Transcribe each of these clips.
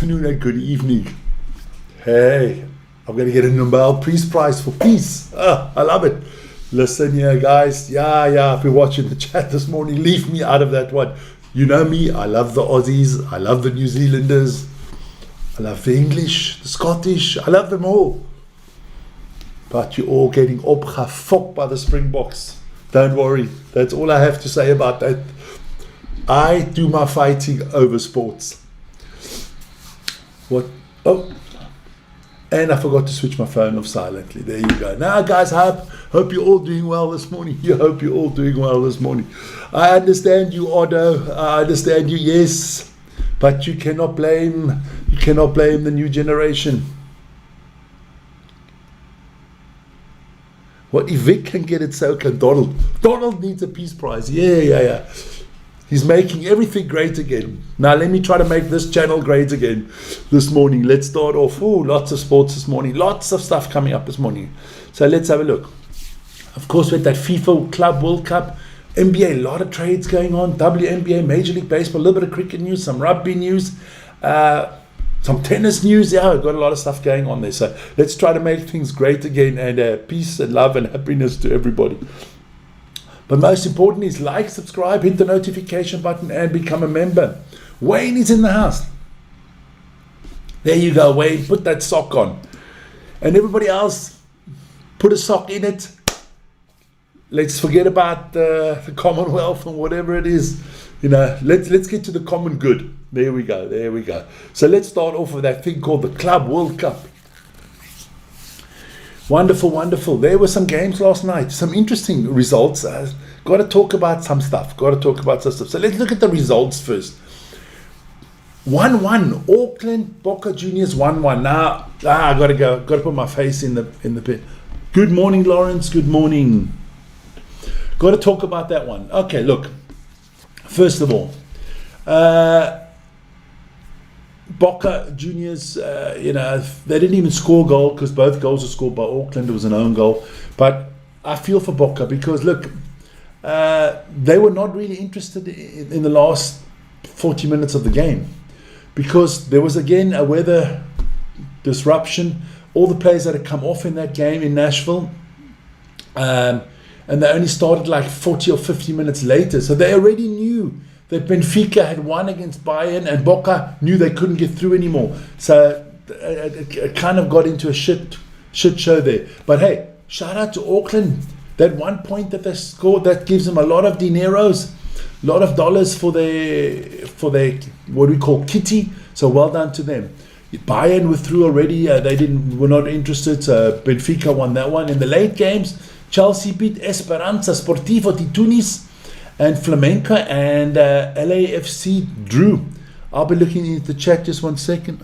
afternoon and good evening. Hey, I'm going to get a Nobel Peace Prize for peace. I love it. Listen here, guys. Yeah, if you're watching the chat this morning, leave me out of that one. You know me, I love the Aussies, I love the New Zealanders, I love the English, the Scottish, I love them all. But you're all getting opgefokt by the Springboks. Don't worry, that's all I have to say about that. I do my fighting over sports. What? Oh, and I forgot to switch my phone off silently. There you go. Now, guys, hope you're all doing well this morning. I hope you're all doing well this morning. I understand you, Otto. I understand you, yes. But you cannot blame the new generation. Well, if Vic can get it, so can Donald. Donald needs a Peace Prize. Yeah. He's making everything great again. Now let me try to make this channel great again this morning. Let's start off. Lots of sports this morning. Lots of stuff coming up this morning. So let's have a look. Of course, with that FIFA Club World Cup, NBA, a lot of trades going on. WNBA, Major League Baseball, a little bit of cricket news, some rugby news, some tennis news. Yeah, we've got a lot of stuff going on there. So let's try to make things great again, and peace and love and happiness to everybody. But most importantly is like, subscribe, hit the notification button and become a member. Wayne is in the house. There you go, Wayne. Put that sock on. And everybody else, put a sock in it. Let's forget about the Commonwealth and whatever it is. Let's get to the common good. There we go. So let's start off with that thing called the Club World Cup. Wonderful. There were some games last night. Some interesting results. Got to talk about some stuff. So let's look at the results first. 1-1. Auckland Boca Juniors 1-1. Now, I got to go. Got to put my face in the pit. Good morning, Lawrence. Good morning. Got to talk about that one. Okay, look. First of all, Boca Juniors, they didn't even score a goal because both goals were scored by Auckland. It was an own goal. But I feel for Boca because, look, they were not really interested in the last 40 minutes of the game because there was, again, a weather disruption. All the players that had come off in that game in Nashville, and they only started like 40 or 50 minutes later. So they already knew that Benfica had won against Bayern and Boca knew they couldn't get through anymore. So it kind of got into a shit show there. But hey, shout out to Auckland. That 1 point that they scored, that gives them a lot of dineros, a lot of dollars for their what we call kitty. So well done to them. Bayern were through already. Were not interested. So Benfica won that one. In the late games, Chelsea beat Esperanza Sportivo de Tunis. And Flamenco and LAFC drew. I'll be looking at the chat just 1 second.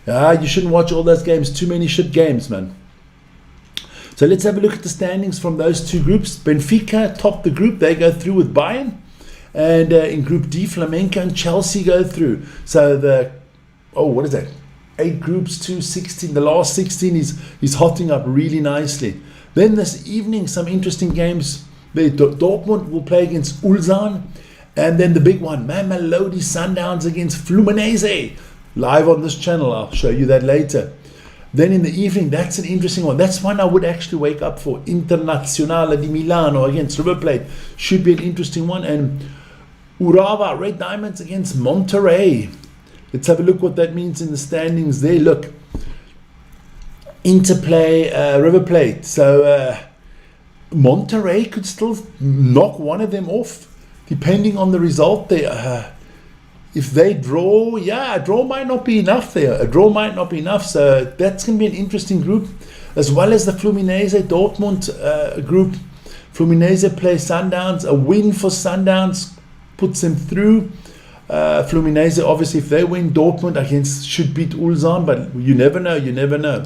You shouldn't watch all those games. Too many shit games, man. So let's have a look at the standings from those two groups. Benfica top the group. They go through with Bayern. And in Group D, Flamenco and Chelsea go through. So what is that? 8 groups to 16. The last 16 is hotting up really nicely. Then this evening, some interesting games. Dortmund will play against Ulsan. And then the big one, Mamelodi Sundowns against Fluminense. Live on this channel. I'll show you that later. Then in the evening, that's an interesting one. That's one I would actually wake up for. Internazionale di Milano against River Plate. Should be an interesting one. And Urawa Red Diamonds against Monterrey. Let's have a look what that means in the standings there. Look. Interplay, River Plate. So Monterrey could still knock one of them off, depending on the result there. If they draw, a draw might not be enough there. So that's going to be an interesting group, as well as the Fluminense Dortmund group. Fluminense plays Sundowns. A win for Sundowns puts them through. Fluminense, obviously, if they win, Dortmund should beat Ulsan, but you never know.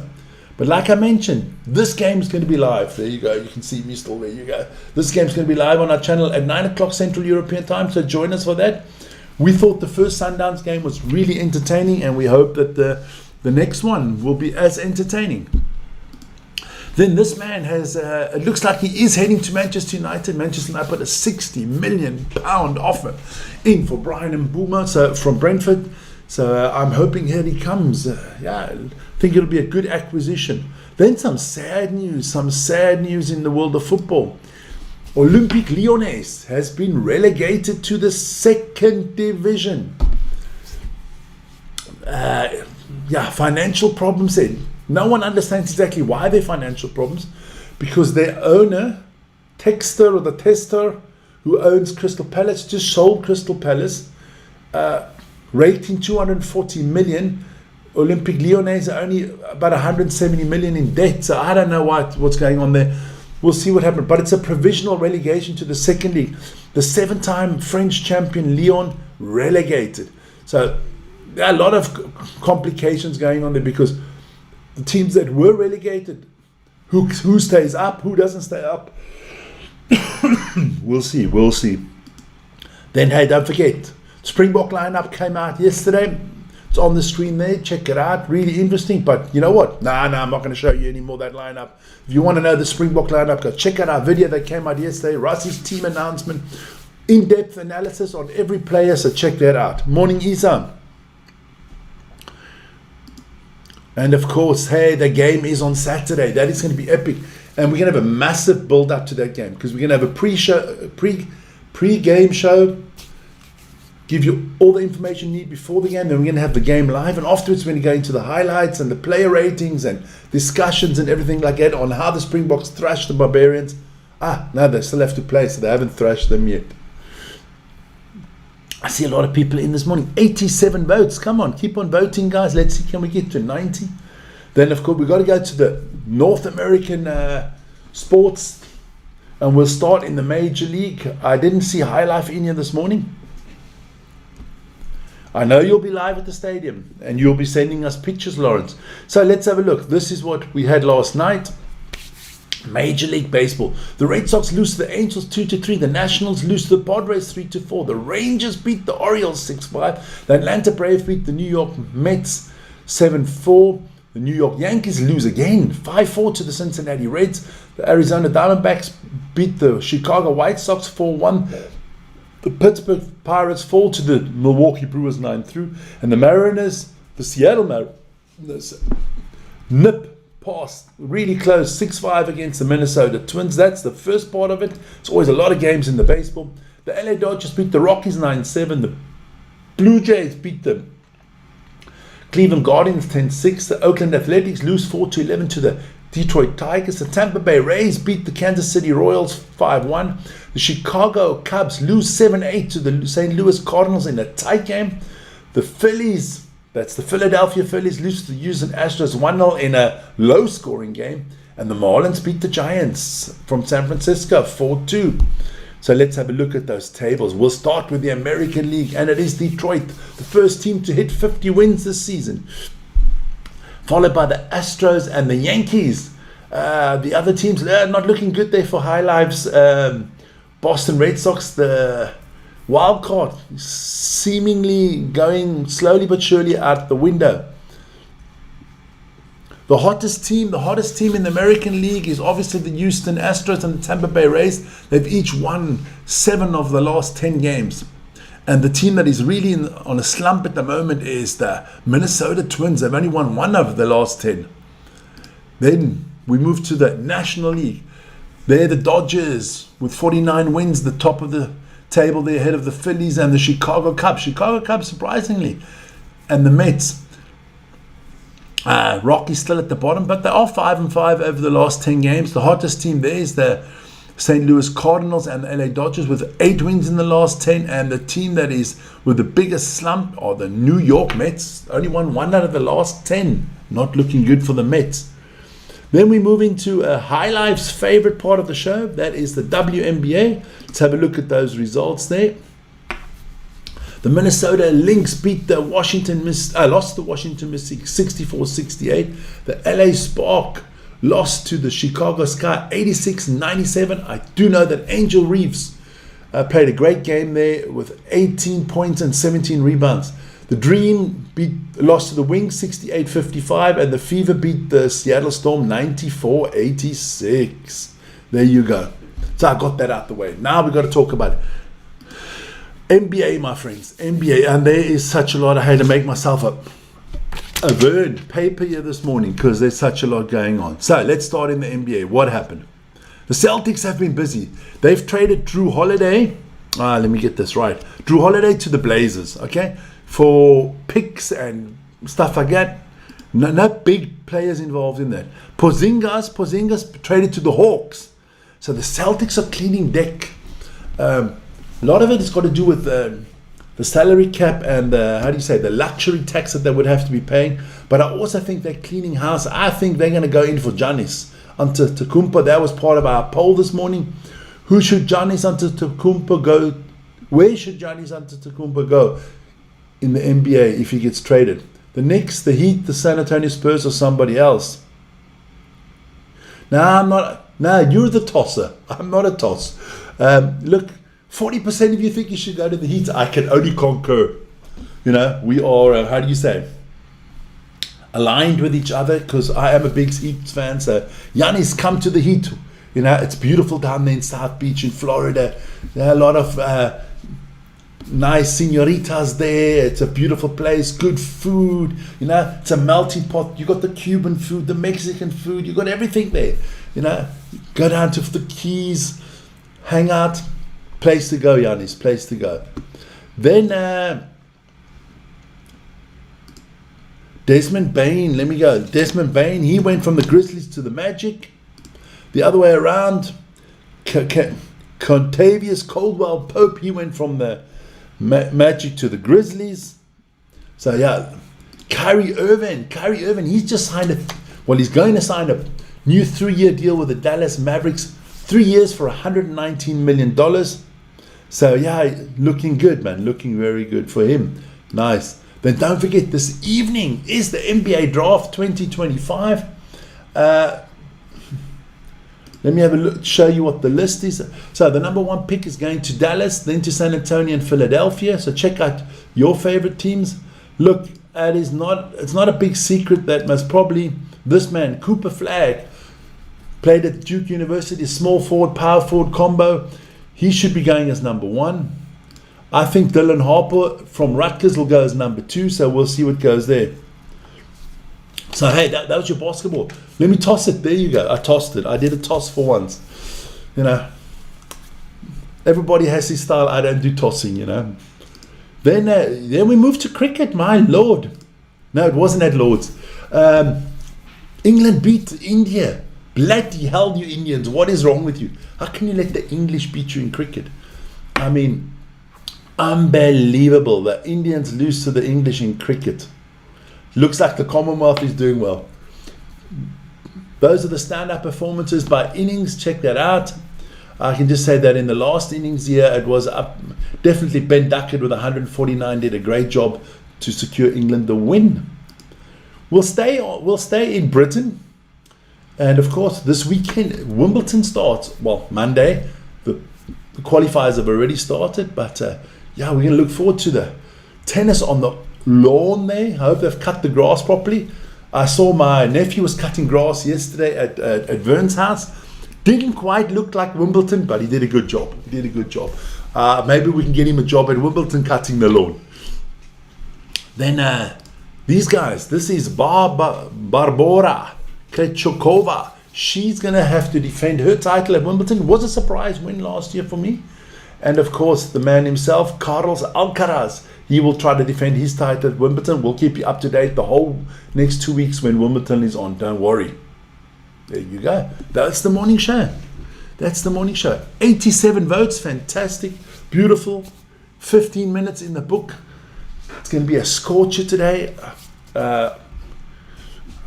But like I mentioned, this game is going to be live. There you go. You can see me still. There you go. This game is going to be live on our channel at 9 o'clock Central European Time. So join us for that. We thought the first Sundowns game was really entertaining, and we hope that the next one will be as entertaining. Then this man has, it looks like he is heading to Manchester United. Manchester United put a £60 million offer in for Brian Mbeumo, so from Brentford. So I'm hoping here he comes. I think it'll be a good acquisition. Then some sad news in the world of football. Olympique Lyonnais has been relegated to the second division. Financial problems there. No one understands exactly why they're financial problems, because their owner, Textor, or the Tester, who owns Crystal Palace, just sold Crystal Palace, rating 240 million. Olympique Lyonnais are only about 170 million in debt, so I don't know what's going on there. We'll see what happens, but it's a provisional relegation to the second league. The 7-time French champion Lyon relegated. So there are a lot of complications going on there, because the teams that were relegated, who stays up, who doesn't stay up, we'll see. Then, hey, don't forget, Springbok lineup came out yesterday. It's on the screen there. Check it out. Really interesting. But you know what? Nah, I'm not going to show you any more of that lineup. If you want to know the Springbok lineup, go check out our video that came out yesterday. Russ's team announcement. In-depth analysis on every player. So check that out. Morning, Isa. And of course, hey, the game is on Saturday. That is going to be epic. And we're going to have a massive build-up to that game, because we're going to have a pre-game show. Give you all the information you need before the game. Then we're going to have the game live, and afterwards we're going to go into the highlights and the player ratings and discussions and everything like that on how the Springboks thrashed the Barbarians. No, they still have to play, so they haven't thrashed them yet. I see a lot of people in this morning. 87 votes. Come on, keep on voting, guys. Let's see, can we get to 90? Then, of course, we've got to go to the North American sports, and we'll start in the Major League. I didn't see High Life in here this morning. I know you'll be live at the stadium and you'll be sending us pictures, Lawrence. So let's have a look. This is what we had last night. Major League Baseball. The Red Sox lose to the Angels 2-3. The Nationals lose to the Padres 3-4. The Rangers beat the Orioles 6-5. The Atlanta Braves beat the New York Mets 7-4. The New York Yankees lose again 5-4 to the Cincinnati Reds. The Arizona Diamondbacks beat the Chicago White Sox 4-1. The Pittsburgh Pirates fall to the Milwaukee Brewers 9-3, and the Mariners, the Seattle Mariners, nip past, really close, 6-5 against the Minnesota Twins. That's the first part of it. It's always a lot of games in the baseball. The LA Dodgers beat the Rockies 9-7. The Blue Jays beat the Cleveland Guardians 10-6. The Oakland Athletics lose 4-11 to the Detroit Tigers. The Tampa Bay Rays beat the Kansas City Royals 5-1. The Chicago Cubs lose 7-8 to the St. Louis Cardinals in a tight game. The Phillies, that's the Philadelphia Phillies, lose to the Houston Astros 1-0 in a low-scoring game. And the Marlins beat the Giants from San Francisco 4-2. So let's have a look at those tables. We'll start with the American League, and it is Detroit, the first team to hit 50 wins this season, followed by the Astros and the Yankees. The other teams not looking good there for High Lives. Boston Red Sox, the wild card, seemingly going slowly but surely out the window. The hottest team in the American League is obviously the Houston Astros and the Tampa Bay Rays. They've each won 7 of the last 10 games. And the team that is really on a slump at the moment is the Minnesota Twins. They've only won 1 of the last 10. Then we move to the National League. They're the Dodgers with 49 wins, the top of the table. They're ahead of the Phillies and the Chicago Cubs. Chicago Cubs, surprisingly. And the Mets. Rockies still at the bottom, but they are 5-5 over the last 10 games. The hottest team there is the St. Louis Cardinals and the LA Dodgers with 8 wins in the last 10. And the team that is with the biggest slump are the New York Mets. Only won 1 out of the last 10. Not looking good for the Mets. Then we move into High Life's favorite part of the show. That is the WNBA. Let's have a look at those results there. The Minnesota Lynx beat the lost to Washington Mystics 64-68. The LA Spark lost to the Chicago Sky 86-97. I do know that Angel Reeves played a great game there with 18 points and 17 rebounds. The Dream lost to the Wings 68-55, and the Fever beat the Seattle Storm 94-86. There you go. So I got that out the way. Now we've got to talk about NBA, my friends. NBA, and there is such a lot. I had to make myself a Vern paper here this morning because there's such a lot going on. So let's start in the NBA. What happened? The Celtics have been busy. They've traded Drew Holiday. Let me get this right. Drew Holiday to the Blazers, okay? For picks and stuff like that. No big players involved in that. Porzingis traded to the Hawks. So the Celtics are cleaning deck. A lot of it has got to do with the salary cap and the luxury tax that they would have to be paying. But I also think they're cleaning house. I think they're going to go in for Giannis Antetokounmpo. That was part of our poll this morning. Who should Giannis Antetokounmpo go? Where should Giannis Antetokounmpo go in the NBA if he gets traded? The Knicks, the Heat, the San Antonio Spurs, or somebody else? No, I'm not. No, you're the tosser. I'm not a toss. Look, 40% of you think you should go to the Heat. I can only concur. You know, we are, aligned with each other because I am a big Heat fan. So, Giannis, come to the Heat. You know, it's beautiful down there in South Beach in Florida. There are a lot of nice senoritas there. It's a beautiful place, good food. You know, it's a melting pot. You got the Cuban food, the Mexican food. You got everything there. You know, go down to the Keys, hang out. Place to go, Giannis. Place to go. Then Desmond Bain. Let me go. Desmond Bain. He went from the Grizzlies to the Magic. The other way around. Contavious Caldwell Pope. He went from the Magic to the Grizzlies. So yeah, Kyrie Irving. He's just signed he's going to sign a new 3-year deal with the Dallas Mavericks. 3 years for $119 million. So yeah, looking good, man. Looking very good for him. Nice. Then don't forget, this evening is the NBA Draft 2025. Let me have a look, show you what the list is. So the number 1 pick is going to Dallas, then to San Antonio and Philadelphia. So check out your favorite teams. Look, it's not a big secret that most probably this man, Cooper Flagg, played at Duke University, small forward, power forward combo. He should be going as number 1. I think Dylan Harper from Rutgers will go as number 2, so we'll see what goes there. So hey, that was your basketball. Let me toss it. There you go. I tossed it. I did a toss for once. You know, everybody has his style. I don't do tossing, you know. Then we moved to cricket. My Lord. No, it wasn't at Lord's. England beat India. Bloody hell, you Indians. What is wrong with you? How can you let the English beat you in cricket? I mean, unbelievable. The Indians lose to the English in cricket. Looks like the Commonwealth is doing well. Those are the stand-up performances by innings. Check that out. I can just say that in the last innings here, it was up. Definitely Ben Duckett with 149 did a great job to secure England the win. We'll stay in Britain. And of course, this weekend, Wimbledon starts. Well, Monday. The qualifiers have already started. But yeah, we're going to look forward to the tennis on the lawn there. I hope they've cut the grass properly. I saw my nephew was cutting grass yesterday at Vern's house. Didn't quite look like Wimbledon, but he did a good job. Maybe we can get him a job at Wimbledon cutting the lawn. Then these guys, this is Barbora Krejcikova. She's going to have to defend her title at Wimbledon. It was a surprise win last year for me. And of course, the man himself, Carlos Alcaraz. He will try to defend his title at Wimbledon. We'll keep you up to date the whole next 2 weeks when Wimbledon is on. Don't worry. There you go. That's the morning show. 87 votes. Fantastic. Beautiful. 15 minutes in the book. It's going to be a scorcher today. I've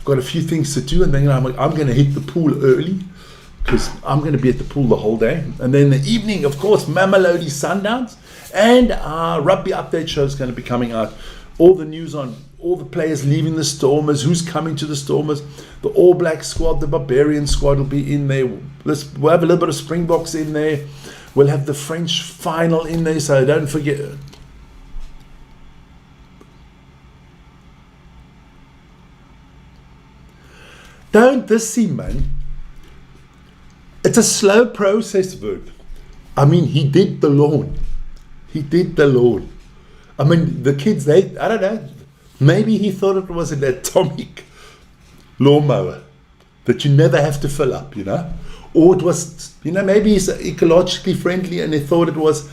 got a few things to do, and then I'm going to hit the pool early because I'm going to be at the pool the whole day. And then the evening, of course, Mamelodi Sundowns. And our rugby update show is going to be coming out. All the news on all the players leaving the Stormers, who's coming to the Stormers, the All Black squad, the Barbarian squad will be in there. We'll have a little bit of Springboks in there. We'll have the French final in there, so don't forget. Don't diss him, man. It's a slow process, Verb. I mean, he did the lawn. He did the lawn. I mean, the kids, I don't know, maybe he thought it was an atomic lawnmower that you never have to fill up, you know? Or it was, you know, maybe he's ecologically friendly and he thought it was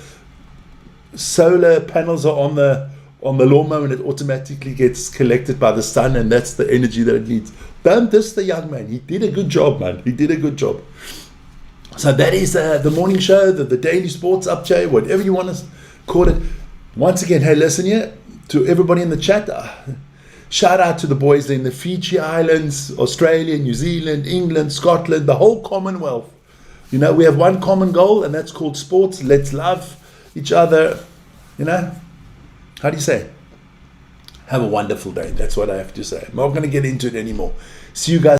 solar panels are on the lawnmower and it automatically gets collected by the sun and that's the energy that it needs. Don't diss the young man. He did a good job, man. He did a good job. So that is the morning show, the daily sports update, whatever you want to call it. Once again, hey, listen here to everybody in the chat. Shout out to the boys in the Fiji Islands, Australia, New Zealand, England, Scotland, the whole Commonwealth. You know, we have one common goal, and that's called sports. Let's love each other. You know, how do you say? Have a wonderful day. That's what I have to say. I'm not going to get into it anymore. See you guys.